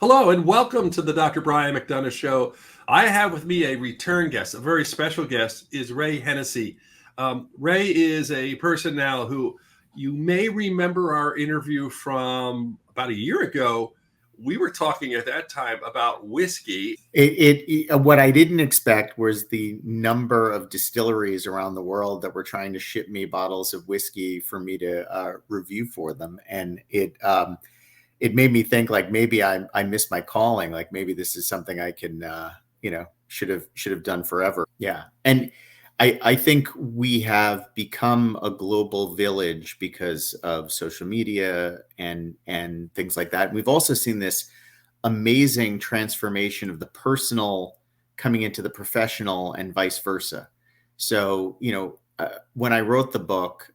Hello and welcome to the Dr. Brian McDonough Show. I have with me a return guest, a very special guest, is Ray Hennessey. Ray is a person now who you may remember our interview from about a year ago. We were talking at that time about whiskey. What I didn't expect was the number of distilleries around the world that were trying to ship me bottles of whiskey for me to review for them, and it made me think like maybe I missed my calling, like maybe this is something I can should have done forever. Yeah, and I think we have become a global village because of social media and things like that. We've also seen this amazing transformation of the personal coming into the professional and vice versa. So, when I wrote the book,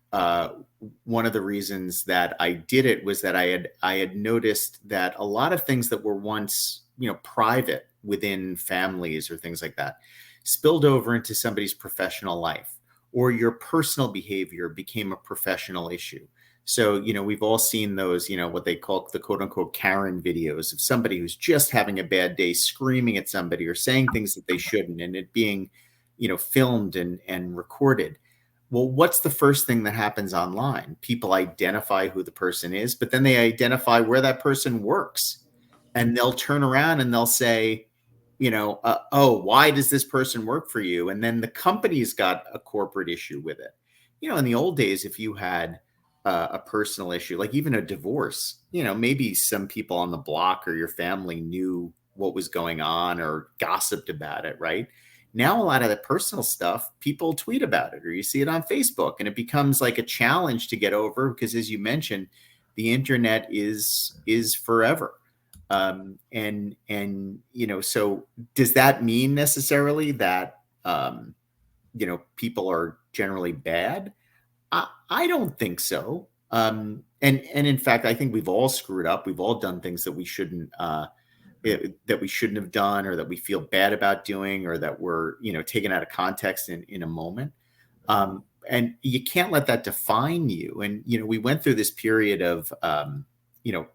one of the reasons that I did it was that I had noticed that a lot of things that were once, private within families or things like that spilled over into somebody's professional life, or your personal behavior became a professional issue. So, we've all seen those, what they call the quote unquote Karen videos of somebody who's just having a bad day, screaming at somebody or saying things that they shouldn't, and it being, filmed and recorded. Well, what's the first thing that happens online? People identify who the person is, but then they identify where that person works. And they'll turn around and they'll say, oh, why does this person work for you? And then the company's got a corporate issue with it. In the old days, if you had a personal issue, like even a divorce, maybe some people on the block or your family knew what was going on or gossiped about it, right? Now, a lot of the personal stuff, people tweet about it or you see it on Facebook, and it becomes like a challenge to get over because, as you mentioned, the internet is forever. So does that mean necessarily that, people are generally bad? I don't think so. And in fact, I think we've all screwed up. We've all done things that we shouldn't have done, or that we feel bad about doing, or that were taken out of context in a moment. And you can't let that define you. And we went through this period of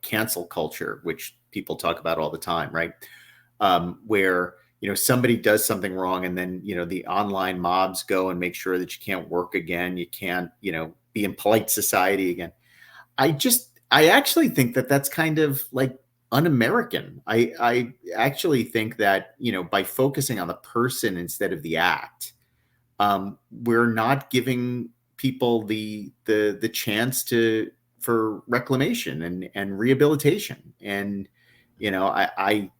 cancel culture, which people talk about all the time, right? Where somebody does something wrong, and then the online mobs go and make sure that you can't work again, you can't be in polite society again. I actually think that that's kind of like un-American. I actually think that by focusing on the person instead of the act, we're not giving people the chance for reclamation and rehabilitation. And I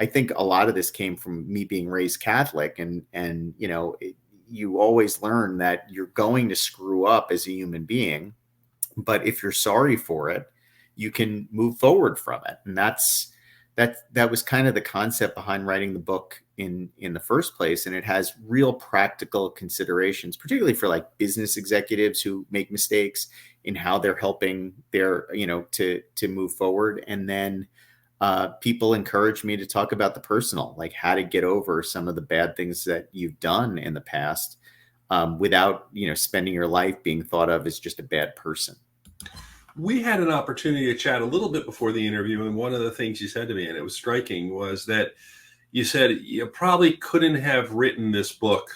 think a lot of this came from me being raised Catholic, and you always learn that you're going to screw up as a human being, but if you're sorry for it, you can move forward from it. And that was kind of the concept behind writing the book in the first place. And it has real practical considerations, particularly for like business executives who make mistakes in how they're helping their, to move forward. And then people encourage me to talk about the personal, like how to get over some of the bad things that you've done in the past, without, spending your life being thought of as just a bad person. We had an opportunity to chat a little bit before the interview, and one of the things you said to me, and it was striking, was that you said you probably couldn't have written this book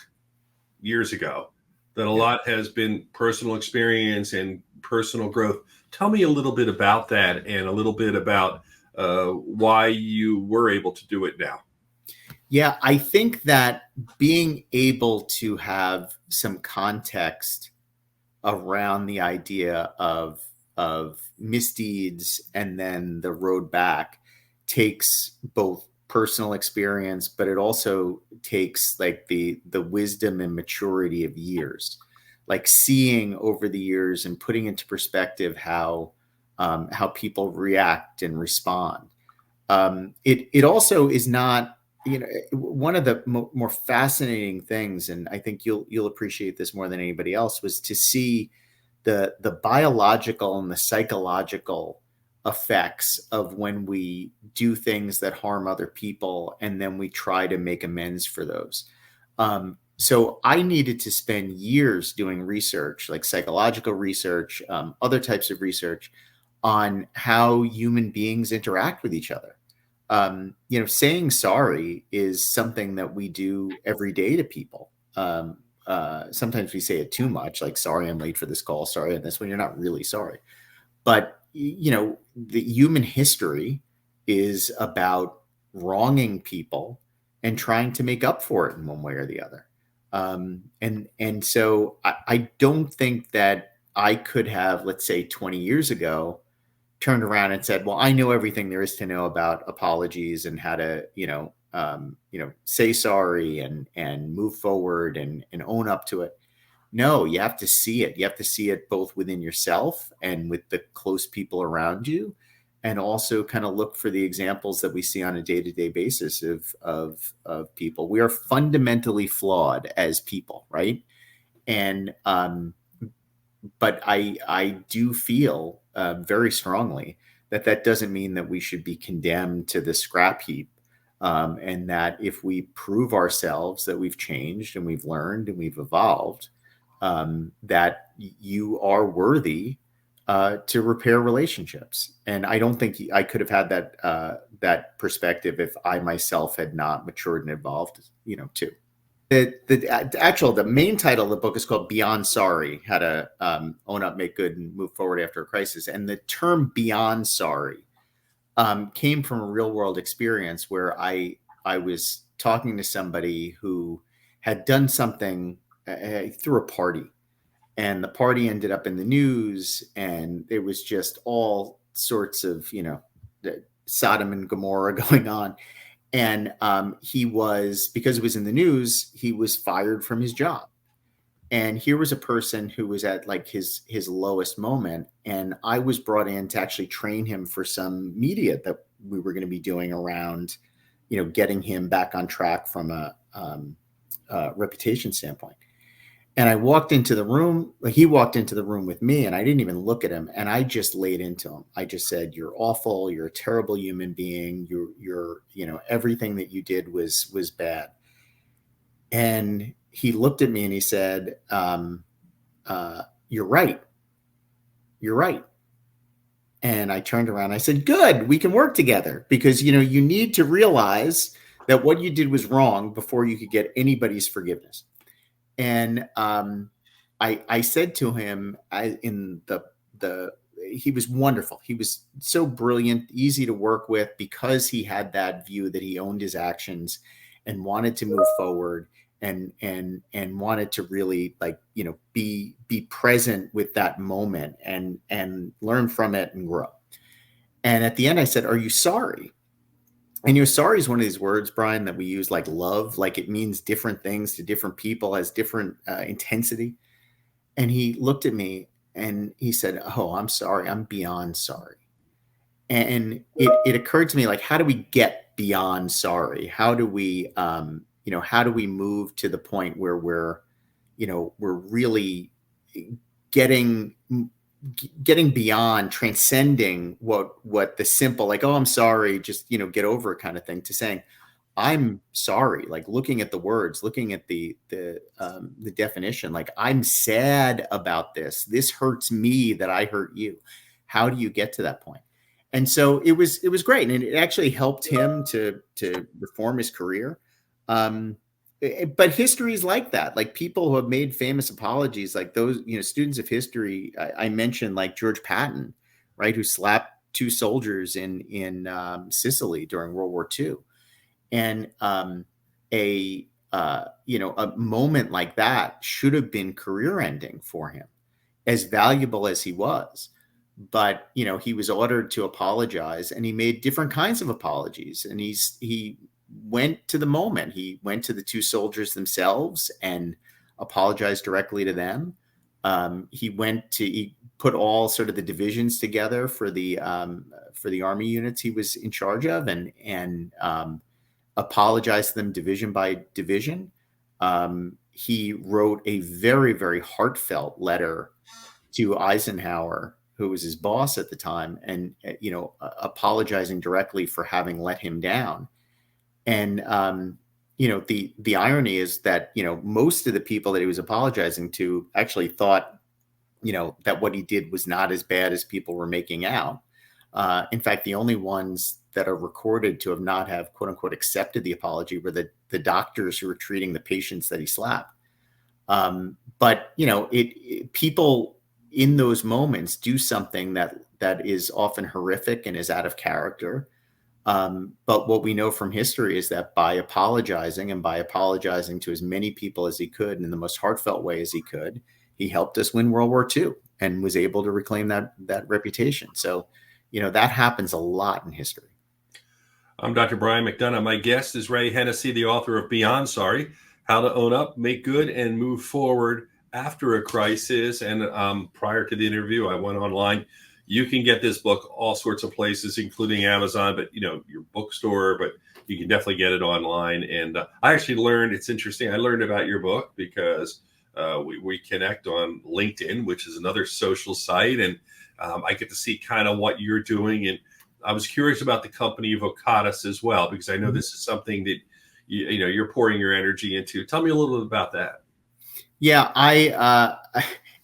years ago, that a lot has been personal experience and personal growth. Tell me a little bit about that, and a little bit about why you were able to do it now. Yeah, I think that being able to have some context around the idea of misdeeds and then the road back takes both personal experience, but it also takes like the wisdom and maturity of years, like seeing over the years and putting into perspective how people react and respond. It also is not, one of the more fascinating things, and I think you'll appreciate this more than anybody else, was to see the biological and the psychological effects of when we do things that harm other people, and then we try to make amends for those. So I needed to spend years doing research, like psychological research, other types of research on how human beings interact with each other. saying sorry is something that we do every day to people. Sometimes we say it too much, like, sorry, I'm late for this call. Sorry, on this one, you're not really sorry. But, the human history is about wronging people and trying to make up for it in one way or the other. And so I don't think that I could have, let's say, 20 years ago, turned around and said, well, I know everything there is to know about apologies and how to, say sorry and move forward and own up to it. No, you have to see it. You have to see it both within yourself and with the close people around you, and also kind of look for the examples that we see on a day-to-day basis of people. We are fundamentally flawed as people, right? And but I do feel very strongly that doesn't mean that we should be condemned to the scrap heap. And that if we prove ourselves that we've changed and we've learned and we've evolved, that you are worthy to repair relationships. And I don't think I could have had that perspective if I myself had not matured and evolved, too. The main title of the book is called Beyond Sorry: How to Own Up, Make Good, and Move Forward After a Crisis. And the term beyond sorry came from a real world experience where I was talking to somebody who had done something through a party, and the party ended up in the news, and it was just all sorts of, Sodom and Gomorrah going on. And because it was in the news, he was fired from his job. And here was a person who was at like his lowest moment. And I was brought in to actually train him for some media that we were going to be doing around, getting him back on track from a reputation standpoint. And I walked into the room, he walked into the room with me, and I didn't even look at him. And I just laid into him. I just said, you're awful. You're a terrible human being. You're everything that you did was bad. And he looked at me and he said, you're right. You're right. And I turned around. I said, good, we can work together, because, you need to realize that what you did was wrong before you could get anybody's forgiveness. And I said to him, he was wonderful. He was so brilliant, easy to work with, because he had that view that he owned his actions and wanted to move forward and wanted to really be present with that moment and learn from it and grow. And at the end I said, are you sorry? And sorry is one of these words, Brian, that we use like love, like it means different things to different people, has different intensity. And he looked at me and he said, oh, I'm sorry. I'm beyond sorry. And it occurred to me, like, how do we get beyond sorry? How do we, how do we move to the point where we're really getting beyond, transcending what the simple, like, oh, I'm sorry, just, get over it kind of thing, to saying, I'm sorry, like looking at the words, looking at the definition, like, I'm sad about this. This hurts me that I hurt you. How do you get to that point? And so it was great. And it actually helped him to reform his career. But history is like that. Like, people who have made famous apologies, like those, students of history, I mentioned, like George Patton, right, who slapped two soldiers in Sicily during World War II. And a moment like that should have been career ending for him, as valuable as he was. But, he was ordered to apologize, and he made different kinds of apologies. And he went to the moment. He went to the two soldiers themselves and apologized directly to them. He put all sort of the divisions together for the army units he was in charge of, and apologized to them division by division. He wrote a very, very heartfelt letter to Eisenhower, who was his boss at the time, and apologizing directly for having let him down. And the irony is that most of the people that he was apologizing to actually thought that what he did was not as bad as people were making out. In fact, the only ones that are recorded to have not have quote unquote accepted the apology were the doctors who were treating the patients that he slapped. But people in those moments do something that is often horrific and is out of character. But what we know from history is that by apologizing to as many people as he could in the most heartfelt way as he could, he helped us win World War II and was able to reclaim that reputation. So, that happens a lot in history. I'm Dr. Brian McDonough. My guest is Ray Hennessey, the author of Beyond Sorry: How to Own Up, Make Good, and Move Forward After a Crisis. And prior to the interview, I went online. You can get this book all sorts of places, including Amazon, but your bookstore, but you can definitely get it online. And I actually learned, it's interesting, I learned about your book because we connect on LinkedIn, which is another social site. And I get to see kind of what you're doing. And I was curious about the company Vocatus as well, because I know this is something that you're pouring your energy into. Tell me a little bit about that. Yeah,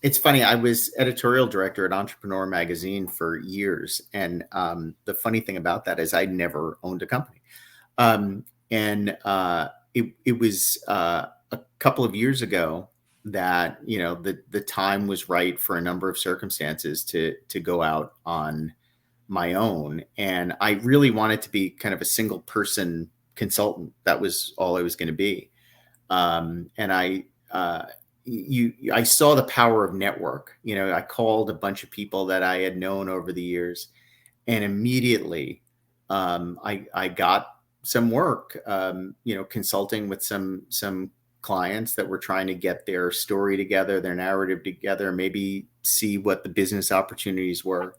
it's funny. I was editorial director at Entrepreneur Magazine for years. And the funny thing about that is I never owned a company. It was a couple of years ago that, the time was right for a number of circumstances to go out on my own. And I really wanted to be kind of a single person consultant. That was all I was going to be. And I saw the power of network. I called a bunch of people that I had known over the years, and immediately I got some work, consulting with some clients that were trying to get their story together, their narrative together, maybe see what the business opportunities were.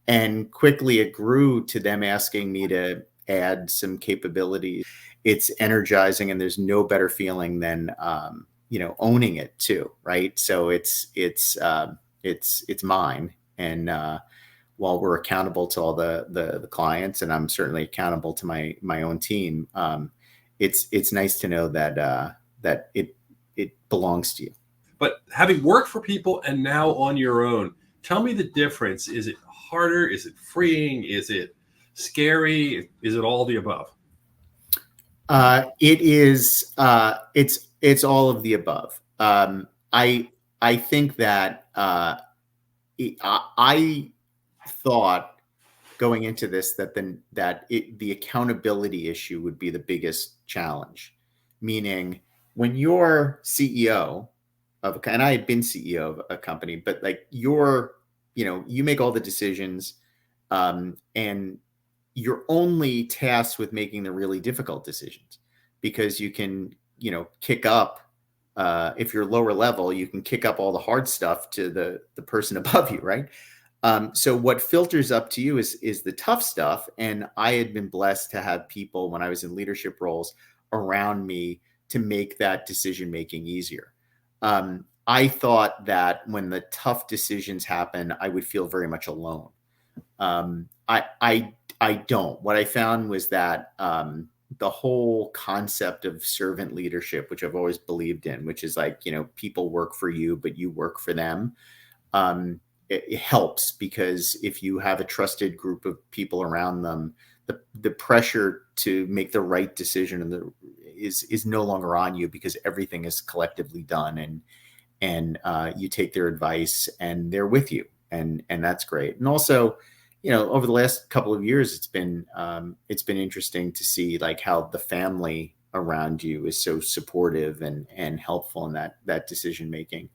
And quickly it grew to them asking me to add some capabilities. It's energizing, and there's no better feeling than owning it too, right? So it's mine, and while we're accountable to all the clients, and I'm certainly accountable to my own team, it's nice to know that it belongs to you. But having worked for people and now on your own, tell me the difference. Is it harder? Is it freeing? Is it scary? Is it all the above? It is. It's all of the above. I think that I thought going into this that the accountability issue would be the biggest challenge. Meaning, when you're CEO of and I had been CEO of a company, but like you make all the decisions, and you're only tasked with making the really difficult decisions, because you can, kick up, if you're lower level, you can kick up all the hard stuff to the person above you, right? So what filters up to you is the tough stuff. And I had been blessed to have people when I was in leadership roles around me to make that decision-making easier. I thought that when the tough decisions happen, I would feel very much alone. I don't. What I found was that the whole concept of servant leadership, which I've always believed in, which is like, people work for you, but you work for them. It helps, because if you have a trusted group of people around them, the pressure to make the right decision is no longer on you, because everything is collectively done, and you take their advice and they're with you, and that's great. And also, over the last couple of years, it's been interesting to see like how the family around you is so supportive and helpful in that decision making.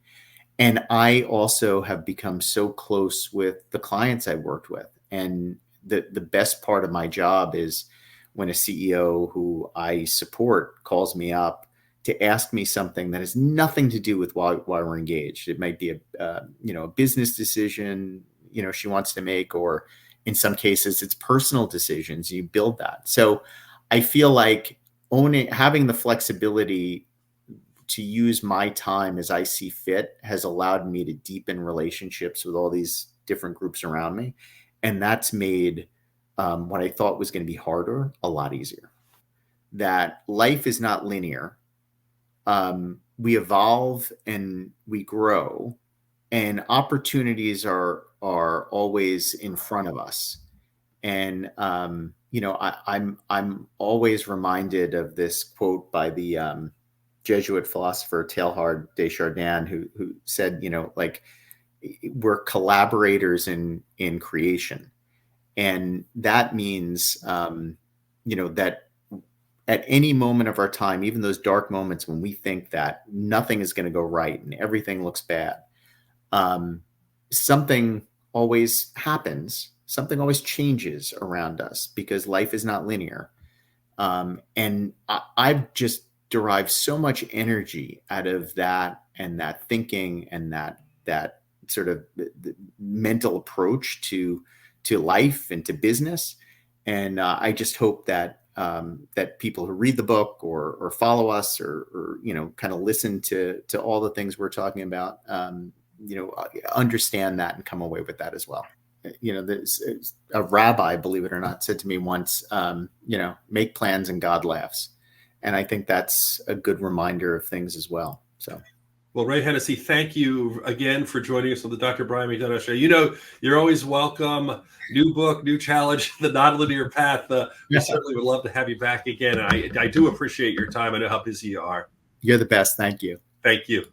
And I also have become so close with the clients I worked with. And the best part of my job is when a CEO who I support calls me up to ask me something that has nothing to do with why we're engaged. It might be a business decision, she wants to make, or in some cases it's personal decisions. You build that. So I feel like having the flexibility to use my time as I see fit has allowed me to deepen relationships with all these different groups around me. And that's made what I thought was going to be harder a lot easier. That life is not linear. We evolve and we grow, and opportunities are always in front of us. And I'm always reminded of this quote by the Jesuit philosopher Teilhard de Chardin, who said, like, we're collaborators in creation, and that means that at any moment of our time, even those dark moments when we think that nothing is going to go right and everything looks bad, something always happens. Something always changes around us because life is not linear. And I've just derived so much energy out of that, and that thinking, and that sort of the mental approach to life and to business. And I just hope that that people who read the book or follow us or kind of listen to all the things we're talking about, understand that and come away with that as well. There's a rabbi, believe it or not, said to me once, make plans and God laughs. And I think that's a good reminder of things as well. So. Well, Ray Hennessey, thank you again for joining us on the Dr. Brian McDonough Show. You're always welcome. New book, new challenge, the nonlinear path. We certainly would love to have you back again. And I do appreciate your time. I know how busy you are. You're the best. Thank you. Thank you.